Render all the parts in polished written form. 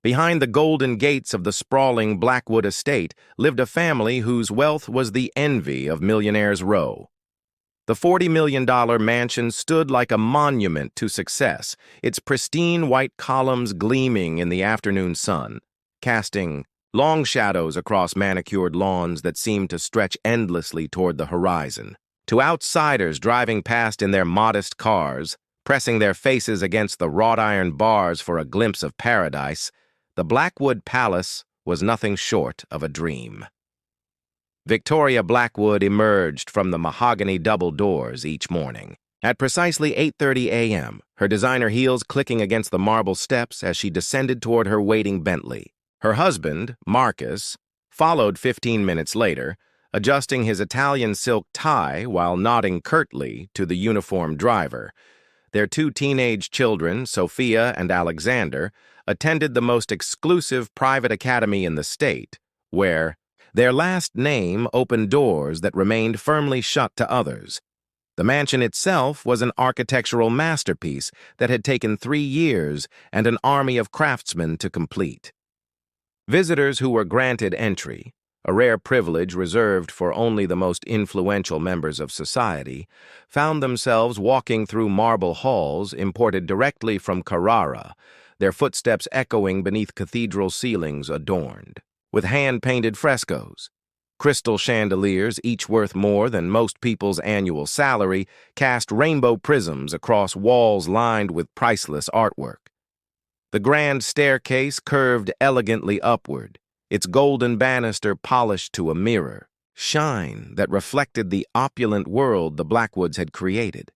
Behind the golden gates of the sprawling Blackwood estate lived a family whose wealth was the envy of Millionaires Row. The $40 million mansion stood like a monument to success, its pristine white columns gleaming in the afternoon sun, casting long shadows across manicured lawns that seemed to stretch endlessly toward the horizon. To outsiders driving past in their modest cars, pressing their faces against the wrought iron bars for a glimpse of paradise, the Blackwood Palace was nothing short of a dream. Victoria Blackwood emerged from the mahogany double doors each morning. At precisely 8:30 a.m., her designer heels clicking against the marble steps as she descended toward her waiting Bentley. Her husband, Marcus, followed 15 minutes later, adjusting his Italian silk tie while nodding curtly to the uniformed driver. Their two teenage children, Sophia and Alexander, attended the most exclusive private academy in the state, where their last name opened doors that remained firmly shut to others. The mansion itself was an architectural masterpiece that had taken 3 years and an army of craftsmen to complete. Visitors who were granted entry, a rare privilege reserved for only the most influential members of society, found themselves walking through marble halls imported directly from Carrara, their footsteps echoing beneath cathedral ceilings adorned with hand-painted frescoes. Crystal chandeliers, each worth more than most people's annual salary, cast rainbow prisms across walls lined with priceless artwork. The grand staircase curved elegantly upward, its golden banister polished to a mirror, shine that reflected the opulent world the Blackwoods had created.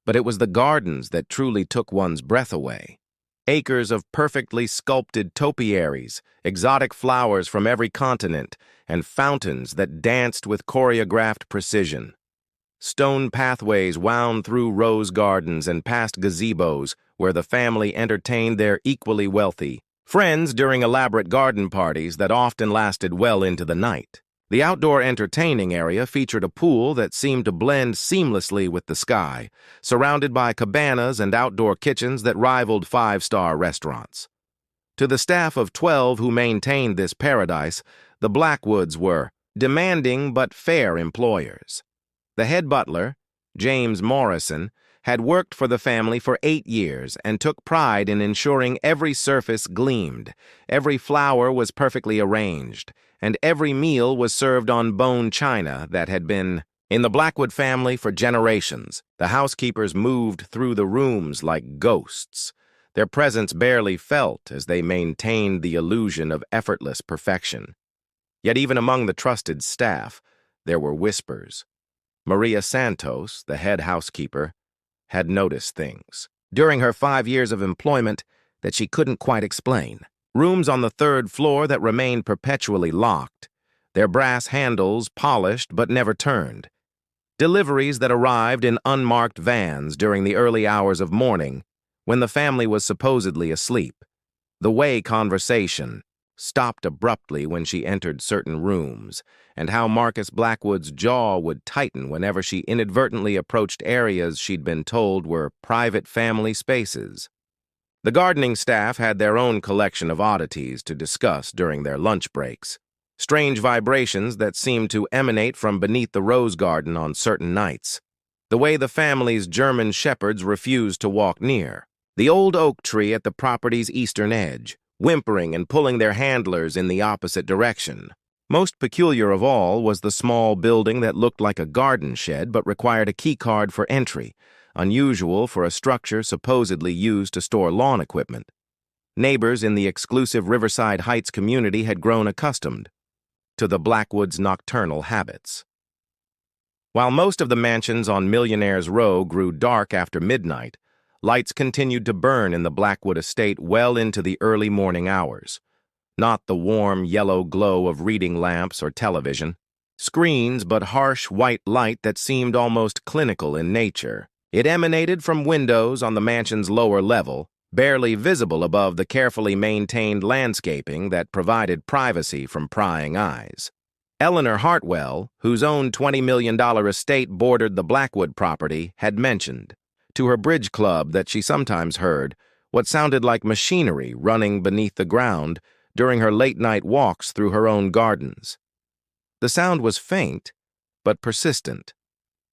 But it was the gardens that truly took one's breath away. Acres of perfectly sculpted topiaries, exotic flowers from every continent, and fountains that danced with choreographed precision. Stone pathways wound through rose gardens and past gazebos where the family entertained their equally wealthy friends during elaborate garden parties that often lasted well into the night. The outdoor entertaining area featured a pool that seemed to blend seamlessly with the sky, surrounded by cabanas and outdoor kitchens that rivaled five-star restaurants. To the staff of 12 who maintained this paradise, the Blackwoods were demanding but fair employers. The head butler, James Morrison, had worked for the family for 8 years and took pride in ensuring every surface gleamed, every flower was perfectly arranged, and every meal was served on bone china that had been in the Blackwood family for generations. The housekeepers moved through the rooms like ghosts, their presence barely felt as they maintained the illusion of effortless perfection. Yet even among the trusted staff, there were whispers. Maria Santos, the head housekeeper, had noticed things during her 5 years of employment that she couldn't quite explain. Rooms on the 3rd floor that remained perpetually locked, their brass handles polished but never turned. Deliveries that arrived in unmarked vans during the early hours of morning when the family was supposedly asleep. The way conversation stopped abruptly when she entered certain rooms, and how Marcus Blackwood's jaw would tighten whenever she inadvertently approached areas she'd been told were private family spaces. The gardening staff had their own collection of oddities to discuss during their lunch breaks, strange vibrations that seemed to emanate from beneath the rose garden on certain nights, the way the family's German shepherds refused to walk near, the old oak tree at the property's eastern edge, whimpering and pulling their handlers in the opposite direction. Most peculiar of all was the small building that looked like a garden shed but required a key card for entry, unusual for a structure supposedly used to store lawn equipment. Neighbors in the exclusive Riverside Heights community had grown accustomed to the Blackwoods' nocturnal habits. While most of the mansions on Millionaires Row grew dark after midnight, lights continued to burn in the Blackwood estate well into the early morning hours. Not the warm yellow glow of reading lamps or television screens, but harsh white light that seemed almost clinical in nature. It emanated from windows on the mansion's lower level, barely visible above the carefully maintained landscaping that provided privacy from prying eyes. Eleanor Hartwell, whose own $20 million estate bordered the Blackwood property, had mentioned to her bridge club that she sometimes heard, what sounded like machinery running beneath the ground during her late-night walks through her own gardens. The sound was faint, but persistent,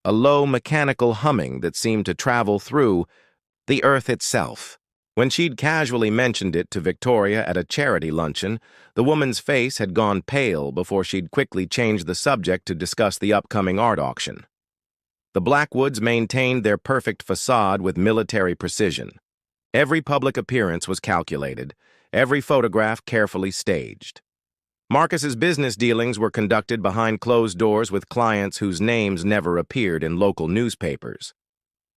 a low mechanical humming that seemed to travel through the earth itself. When she'd casually mentioned it to Victoria at a charity luncheon, the woman's face had gone pale before she'd quickly changed the subject to discuss the upcoming art auction. The Blackwoods maintained their perfect facade with military precision. Every public appearance was calculated, every photograph carefully staged. Marcus's business dealings were conducted behind closed doors with clients whose names never appeared in local newspapers.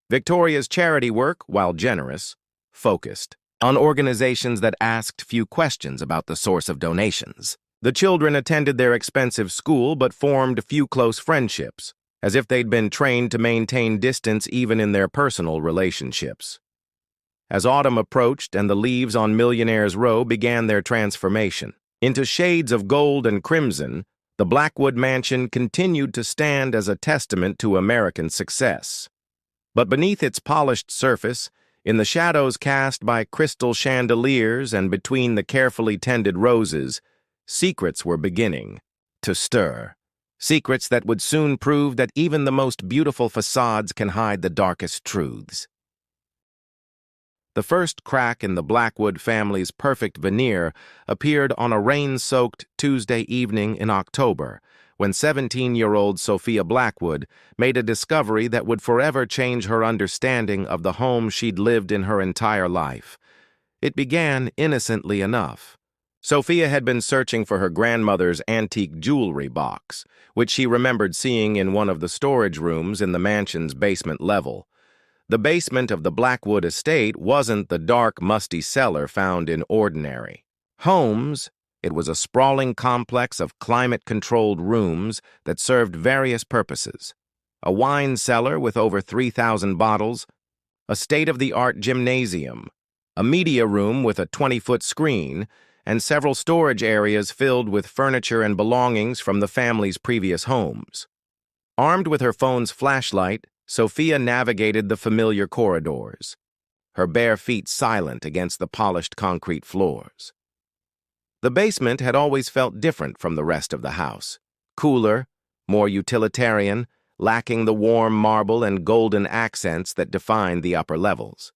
Victoria's charity work, while generous, focused on organizations that asked few questions about the source of donations. The children attended their expensive school but formed few close friendships, as if they'd been trained to maintain distance even in their personal relationships. As autumn approached and the leaves on Millionaire's Row began their transformation into shades of gold and crimson, the Blackwood mansion continued to stand as a testament to American success. But beneath its polished surface, in the shadows cast by crystal chandeliers and between the carefully tended roses, secrets were beginning to stir. Secrets that would soon prove that even the most beautiful facades can hide the darkest truths. The first crack in the Blackwood family's perfect veneer appeared on a rain-soaked Tuesday evening in October, when 17-year-old Sophia Blackwood made a discovery that would forever change her understanding of the home she'd lived in her entire life. It began innocently enough. Sophia had been searching for her grandmother's antique jewelry box, which she remembered seeing in one of the storage rooms in the mansion's basement level. The basement of the Blackwood estate wasn't the dark, musty cellar found in ordinary homes. It was a sprawling complex of climate-controlled rooms that served various purposes. A wine cellar with over 3,000 bottles, a state-of-the-art gymnasium, a media room with a 20-foot screen, and several storage areas filled with furniture and belongings from the family's previous homes. Armed with her phone's flashlight, Sophia navigated the familiar corridors, her bare feet silent against the polished concrete floors. The basement had always felt different from the rest of the house, cooler, more utilitarian, lacking the warm marble and golden accents that defined the upper levels.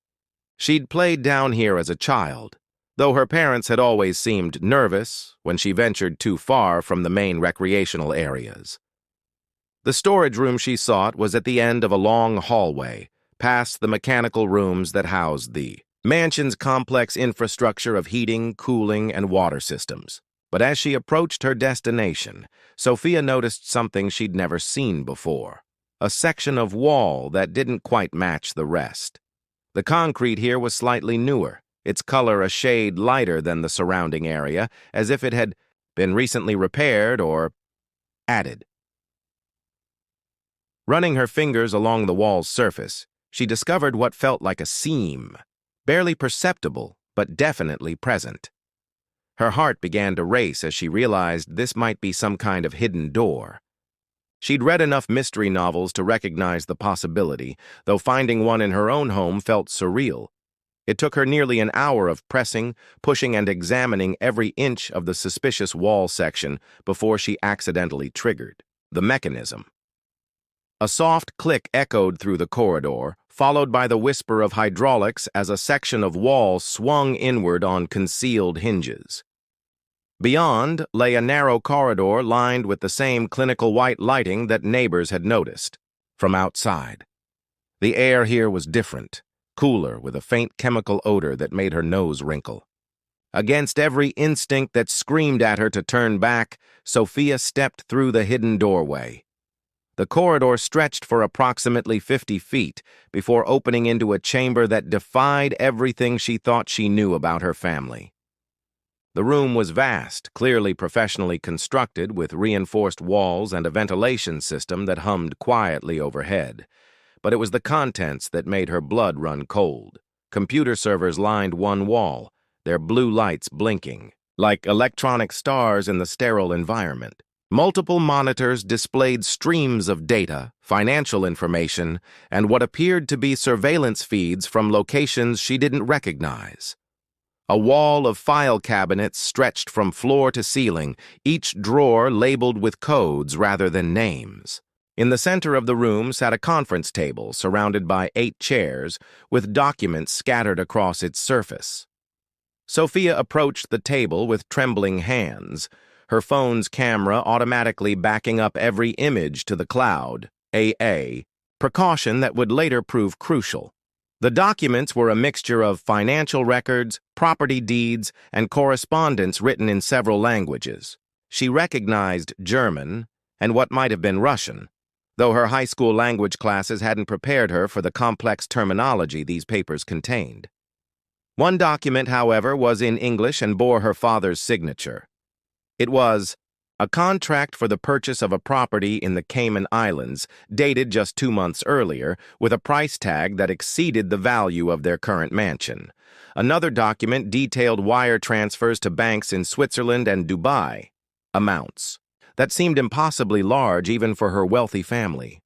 She'd played down here as a child, though her parents had always seemed nervous when she ventured too far from the main recreational areas. The storage room she sought was at the end of a long hallway, past the mechanical rooms that housed the mansion's complex infrastructure of heating, cooling, and water systems. But as she approached her destination, Sophia noticed something she'd never seen before, a section of wall that didn't quite match the rest. The concrete here was slightly newer, its color a shade lighter than the surrounding area, as if it had been recently repaired or added. Running her fingers along the wall's surface, she discovered what felt like a seam, barely perceptible, but definitely present. Her heart began to race as she realized this might be some kind of hidden door. She'd read enough mystery novels to recognize the possibility, though finding one in her own home felt surreal. It took her nearly an hour of pressing, pushing, and examining every inch of the suspicious wall section before she accidentally triggered the mechanism. A soft click echoed through the corridor, followed by the whisper of hydraulics as a section of wall swung inward on concealed hinges. Beyond lay a narrow corridor lined with the same clinical white lighting that neighbors had noticed from outside. The air here was different, cooler, with a faint chemical odor that made her nose wrinkle. Against every instinct that screamed at her to turn back, Sophia stepped through the hidden doorway. The corridor stretched for approximately 50 feet before opening into a chamber that defied everything she thought she knew about her family. The room was vast, clearly professionally constructed, with reinforced walls and a ventilation system that hummed quietly overhead. But it was the contents that made her blood run cold. Computer servers lined one wall, their blue lights blinking, like electronic stars in the sterile environment. Multiple monitors displayed streams of data, financial information, and what appeared to be surveillance feeds from locations she didn't recognize. A wall of file cabinets stretched from floor to ceiling, each drawer labeled with codes rather than names. In the center of the room sat a conference table surrounded by 8 chairs, with documents scattered across its surface. Sophia approached the table with trembling hands, her phone's camera automatically backing up every image to the cloud, a precaution that would later prove crucial. The documents were a mixture of financial records, property deeds, and correspondence written in several languages. She recognized German and what might have been Russian, though her high school language classes hadn't prepared her for the complex terminology these papers contained. One document, however, was in English and bore her father's signature. It was a contract for the purchase of a property in the Cayman Islands, dated just 2 months earlier, with a price tag that exceeded the value of their current mansion. Another document detailed wire transfers to banks in Switzerland and Dubai, amounts that seemed impossibly large even for her wealthy family.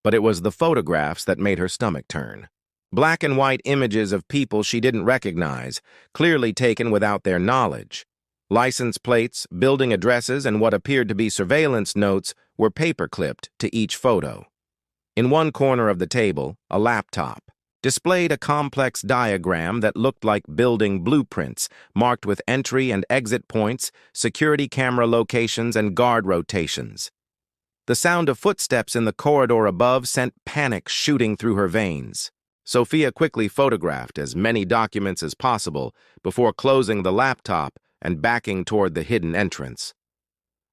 But it was the photographs that made her stomach turn. Black and white images of people she didn't recognize, clearly taken without their knowledge. License plates, building addresses, and what appeared to be surveillance notes were paper-clipped to each photo. In one corner of the table, a laptop displayed a complex diagram that looked like building blueprints, marked with entry and exit points, security camera locations, and guard rotations. The sound of footsteps in the corridor above sent panic shooting through her veins. Sophia quickly photographed as many documents as possible before closing the laptop and backing toward the hidden entrance.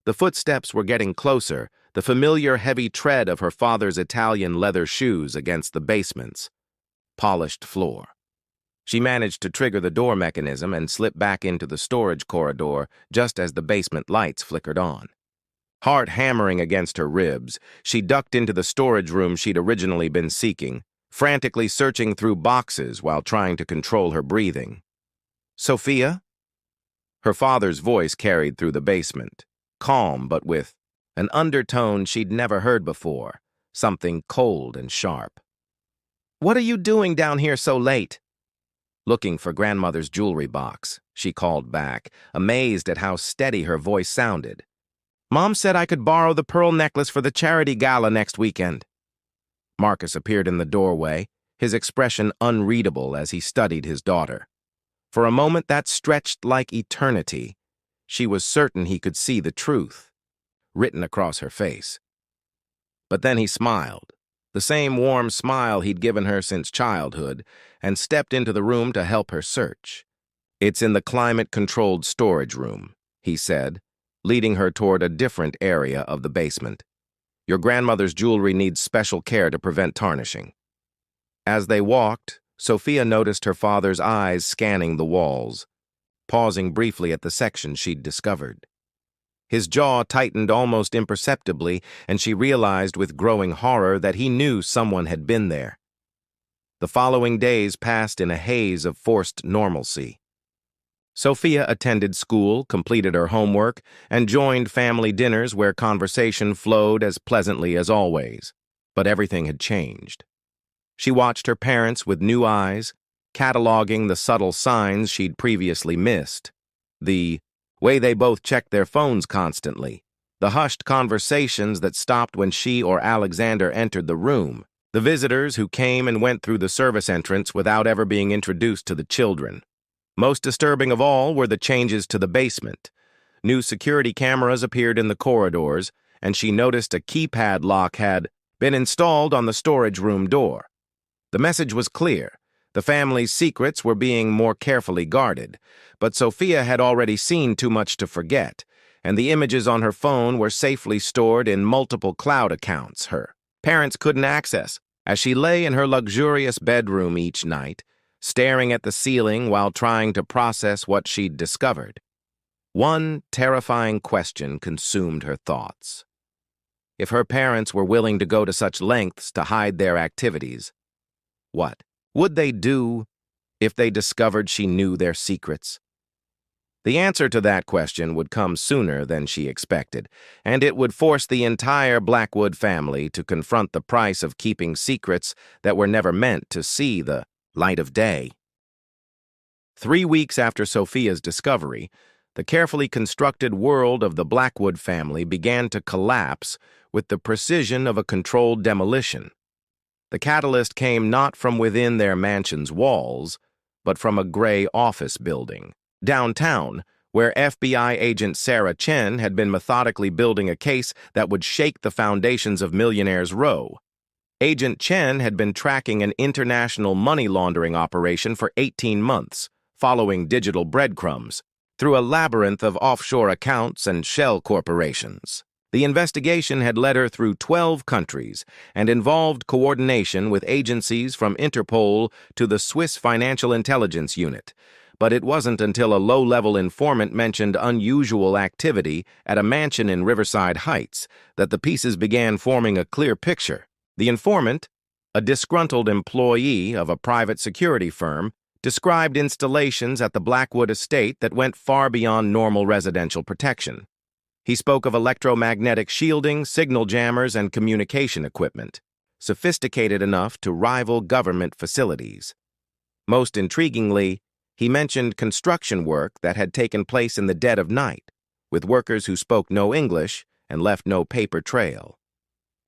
The footsteps were getting closer, the familiar heavy tread of her father's Italian leather shoes against the basement's polished floor. She managed to trigger the door mechanism and slip back into the storage corridor just as the basement lights flickered on. Heart hammering against her ribs, she ducked into the storage room she'd originally been seeking, frantically searching through boxes while trying to control her breathing. "Sophia?" Her father's voice carried through the basement, calm but with an undertone she'd never heard before, something cold and sharp. "What are you doing down here so late?" "Looking for grandmother's jewelry box," she called back, amazed at how steady her voice sounded. "Mom said I could borrow the pearl necklace for the charity gala next weekend." Marcus appeared in the doorway, his expression unreadable as he studied his daughter. For a moment that stretched like eternity. She was certain he could see the truth, written across her face. But then he smiled, the same warm smile he'd given her since childhood, and stepped into the room to help her search. "It's in the climate-controlled storage room," he said, leading her toward a different area of the basement. "Your grandmother's jewelry needs special care to prevent tarnishing." As they walked, Sophia noticed her father's eyes scanning the walls, pausing briefly at the section she'd discovered. His jaw tightened almost imperceptibly, and she realized with growing horror that he knew someone had been there. The following days passed in a haze of forced normalcy. Sophia attended school, completed her homework, and joined family dinners where conversation flowed as pleasantly as always. But everything had changed. She watched her parents with new eyes, cataloging the subtle signs she'd previously missed. The way they both checked their phones constantly, the hushed conversations that stopped when she or Alexander entered the room, the visitors who came and went through the service entrance without ever being introduced to the children. Most disturbing of all were the changes to the basement. New security cameras appeared in the corridors, and she noticed a keypad lock had been installed on the storage room door. The message was clear. The family's secrets were being more carefully guarded, but Sophia had already seen too much to forget, and the images on her phone were safely stored in multiple cloud accounts her parents couldn't access. As she lay in her luxurious bedroom each night, staring at the ceiling while trying to process what she'd discovered, one terrifying question consumed her thoughts. If her parents were willing to go to such lengths to hide their activities, what would they do if they discovered she knew their secrets? The answer to that question would come sooner than she expected, and it would force the entire Blackwood family to confront the price of keeping secrets that were never meant to see the light of day. 3 weeks after Sophia's discovery, the carefully constructed world of the Blackwood family began to collapse with the precision of a controlled demolition. The catalyst came not from within their mansion's walls, but from a gray office building downtown, where FBI agent Sarah Chen had been methodically building a case that would shake the foundations of Millionaires Row. Agent Chen had been tracking an international money laundering operation for 18 months, following digital breadcrumbs, through a labyrinth of offshore accounts and shell corporations. The investigation had led her through 12 countries and involved coordination with agencies from Interpol to the Swiss Financial Intelligence Unit. But it wasn't until a low-level informant mentioned unusual activity at a mansion in Riverside Heights that the pieces began forming a clear picture. The informant, a disgruntled employee of a private security firm, described installations at the Blackwood estate that went far beyond normal residential protection. He spoke of electromagnetic shielding, signal jammers, and communication equipment, sophisticated enough to rival government facilities. Most intriguingly, he mentioned construction work that had taken place in the dead of night, with workers who spoke no English and left no paper trail.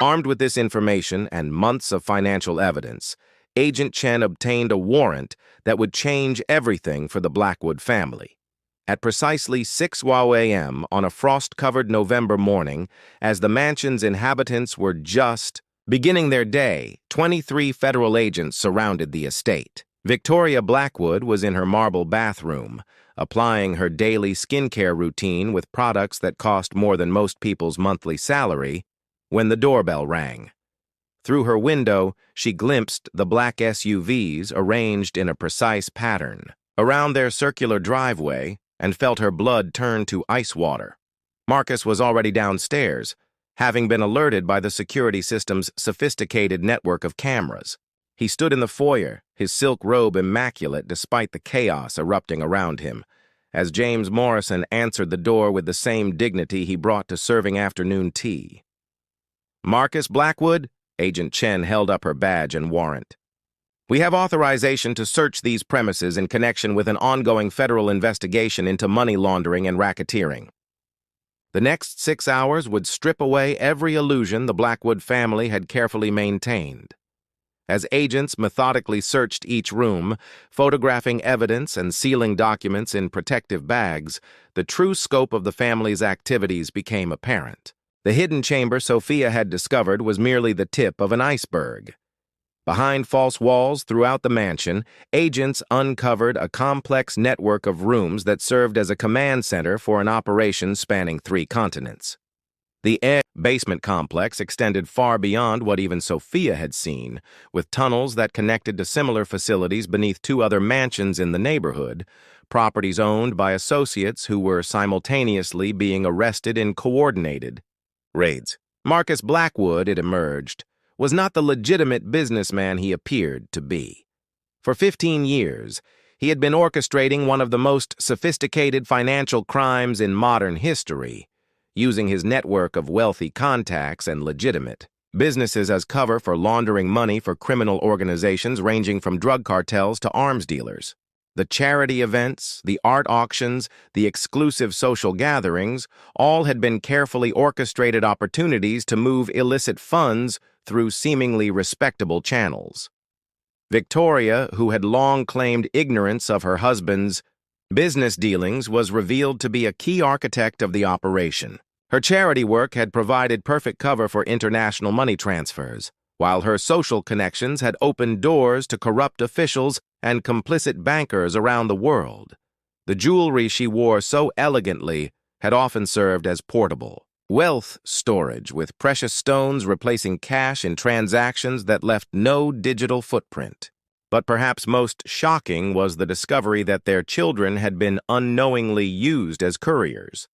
Armed with this information and months of financial evidence, Agent Chen obtained a warrant that would change everything for the Blackwood family. At precisely 6 a.m. on a frost-covered November morning, as the mansion's inhabitants were just beginning their day, 23 federal agents surrounded the estate. Victoria Blackwood was in her marble bathroom, applying her daily skincare routine with products that cost more than most people's monthly salary, when the doorbell rang. Through her window, she glimpsed the black SUVs arranged in a precise pattern around their circular driveway and felt her blood turn to ice water. Marcus was already downstairs, having been alerted by the security system's sophisticated network of cameras. He stood in the foyer, his silk robe immaculate despite the chaos erupting around him, as James Morrison answered the door with the same dignity he brought to serving afternoon tea. "Marcus Blackwood?" Agent Chen held up her badge and warrant. "We have authorization to search these premises in connection with an ongoing federal investigation into money laundering and racketeering." The next 6 hours would strip away every illusion the Blackwood family had carefully maintained. As agents methodically searched each room, photographing evidence and sealing documents in protective bags, the true scope of the family's activities became apparent. The hidden chamber Sophia had discovered was merely the tip of an iceberg. Behind false walls throughout the mansion, agents uncovered a complex network of rooms that served as a command center for an operation spanning 3 continents. The basement complex extended far beyond what even Sophia had seen, with tunnels that connected to similar facilities beneath 2 other mansions in the neighborhood, properties owned by associates who were simultaneously being arrested in coordinated raids. Marcus Blackwood, it emerged, was not the legitimate businessman he appeared to be. For 15 years, he had been orchestrating one of the most sophisticated financial crimes in modern history, using his network of wealthy contacts and legitimate businesses as cover for laundering money for criminal organizations ranging from drug cartels to arms dealers. The charity events, the art auctions, the exclusive social gatherings, all had been carefully orchestrated opportunities to move illicit funds through seemingly respectable channels. Victoria, who had long claimed ignorance of her husband's business dealings, was revealed to be a key architect of the operation. Her charity work had provided perfect cover for international money transfers, while her social connections had opened doors to corrupt officials and complicit bankers around the world. The jewelry she wore so elegantly had often served as portable wealth storage, with precious stones replacing cash in transactions that left no digital footprint. But perhaps most shocking was the discovery that their children had been unknowingly used as couriers.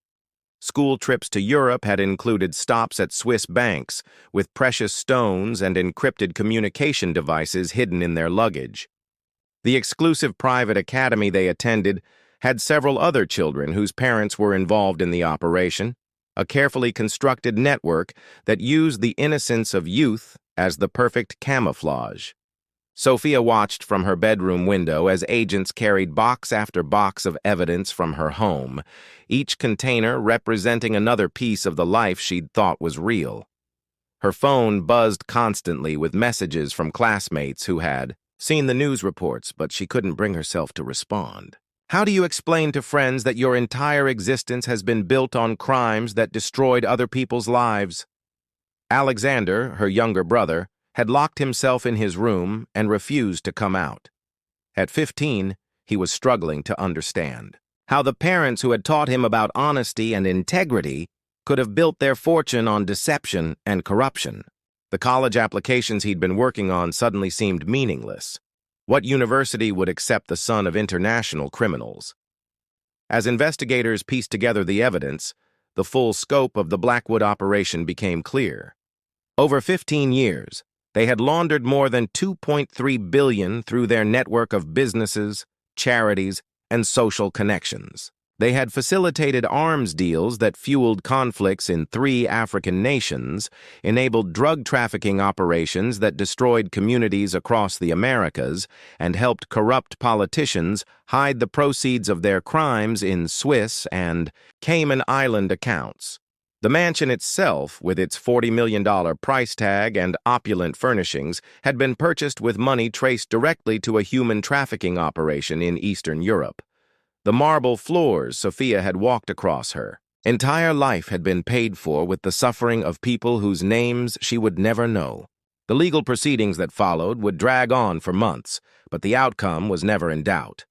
School trips to Europe had included stops at Swiss banks, with precious stones and encrypted communication devices hidden in their luggage. The exclusive private academy they attended had several other children whose parents were involved in the operation, a carefully constructed network that used the innocence of youth as the perfect camouflage. Sophia watched from her bedroom window as agents carried box after box of evidence from her home, each container representing another piece of the life she'd thought was real. Her phone buzzed constantly with messages from classmates who had seen the news reports, but she couldn't bring herself to respond. How do you explain to friends that your entire existence has been built on crimes that destroyed other people's lives? Alexander, her younger brother, had locked himself in his room and refused to come out. At 15, he was struggling to understand how the parents who had taught him about honesty and integrity could have built their fortune on deception and corruption. The college applications he'd been working on suddenly seemed meaningless. What university would accept the son of international criminals? As investigators pieced together the evidence, the full scope of the Blackwood operation became clear. Over 15 years, they had laundered more than $2.3 billion through their network of businesses, charities, and social connections. They had facilitated arms deals that fueled conflicts in 3 African nations, enabled drug trafficking operations that destroyed communities across the Americas, and helped corrupt politicians hide the proceeds of their crimes in Swiss and Cayman Island accounts. The mansion itself, with its $40 million price tag and opulent furnishings, had been purchased with money traced directly to a human trafficking operation in Eastern Europe. The marble floors Sophia had walked across her entire life had been paid for with the suffering of people whose names she would never know. The legal proceedings that followed would drag on for months, but the outcome was never in doubt.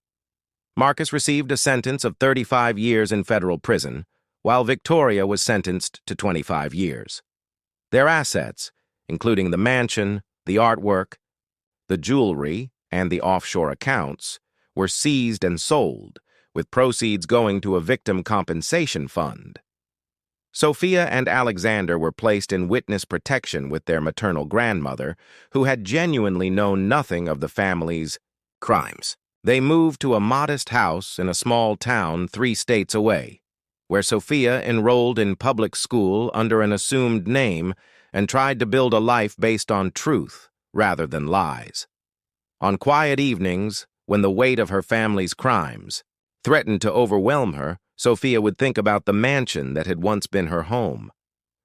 Marcus received a sentence of 35 years in federal prison, while Victoria was sentenced to 25 years. Their assets, including the mansion, the artwork, the jewelry, and the offshore accounts, were seized and sold, with proceeds going to a victim compensation fund. Sophia and Alexander were placed in witness protection with their maternal grandmother, who had genuinely known nothing of the family's crimes. They moved to a modest house in a small town 3 states away, where Sophia enrolled in public school under an assumed name and tried to build a life based on truth rather than lies. On quiet evenings, when the weight of her family's crimes threatened to overwhelm her, Sophia would think about the mansion that had once been her home.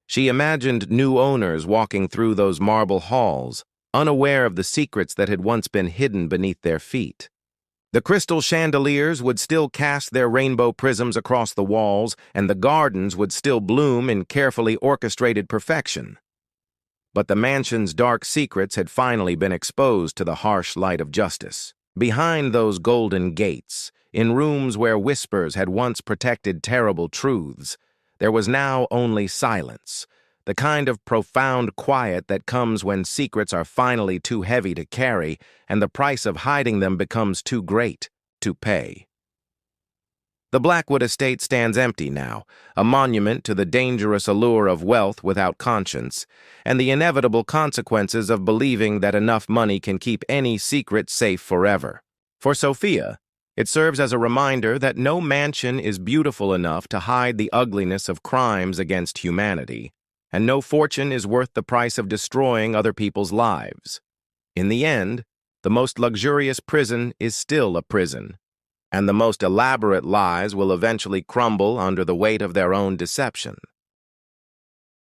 She imagined new owners walking through those marble halls, unaware of the secrets that had once been hidden beneath their feet. The crystal chandeliers would still cast their rainbow prisms across the walls, and the gardens would still bloom in carefully orchestrated perfection. But the mansion's dark secrets had finally been exposed to the harsh light of justice. Behind those golden gates, in rooms where whispers had once protected terrible truths, there was now only silence, the kind of profound quiet that comes when secrets are finally too heavy to carry and the price of hiding them becomes too great to pay. The Blackwood estate stands empty now, a monument to the dangerous allure of wealth without conscience, and the inevitable consequences of believing that enough money can keep any secret safe forever. For Sophia, it serves as a reminder that no mansion is beautiful enough to hide the ugliness of crimes against humanity, and no fortune is worth the price of destroying other people's lives. In the end, the most luxurious prison is still a prison, and the most elaborate lies will eventually crumble under the weight of their own deception.